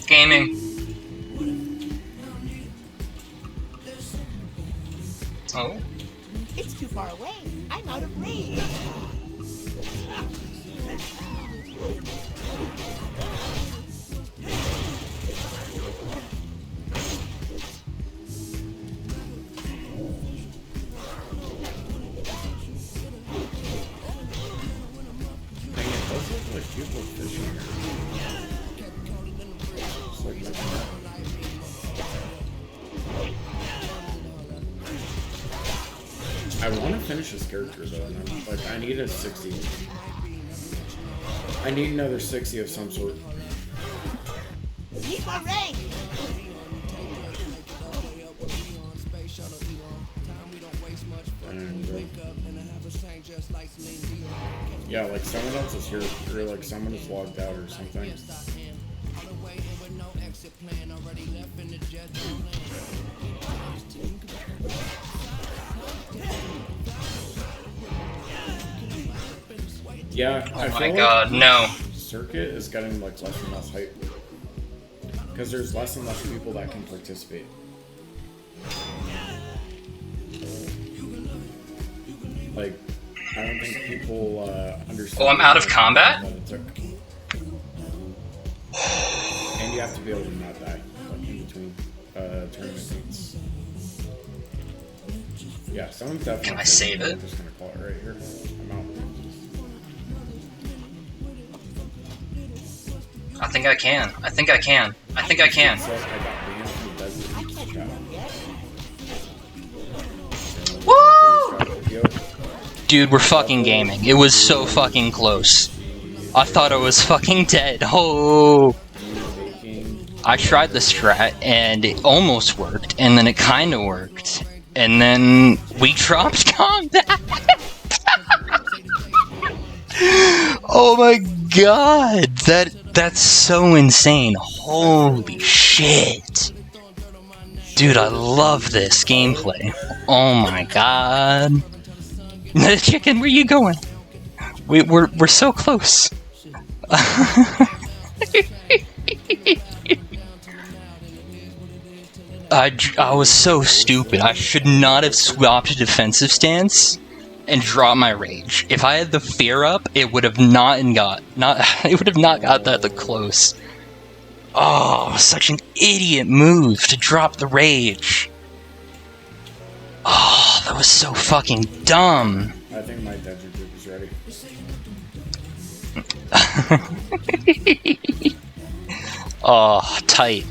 Gaming. Oh. It's too far away. I'm out of range. Dang it, those look like people fishing here. It's like I want to finish this character though, and I'm like, I need a 60. I need another 60 of some sort. Keep my range. And, yeah, like someone else is here, or like someone is logged out or something. Yeah, I Oh feel my god, no. Circuit is getting like less and less hype because there's less and less people that can participate. Like, I don't think people understand. Oh, I'm out of combat? That it took. And you have to be able to not die like, in between tournament games. Yeah, someone's definitely. Can I save it? I'm just gonna call it right here. I'm out. I think I can. I think I can. I think I can. So I got banned from the desert chat. Woo! Dude, we're fucking gaming. It was so fucking close. I thought I was fucking dead. Oh! I tried the strat, and it almost worked, and then it kinda worked. And then we dropped combat! Oh my god! That's so insane. Holy shit. Dude, I love this gameplay. Oh my god. Chicken, where you going? We're so close. I was so stupid. I should not have swapped a defensive stance and dropped my rage. If I had the fear up, it would have not got that close. Oh, such an idiot move to drop the rage. Oh, that was so fucking dumb. I think my dungeon group is ready. Oh, tight.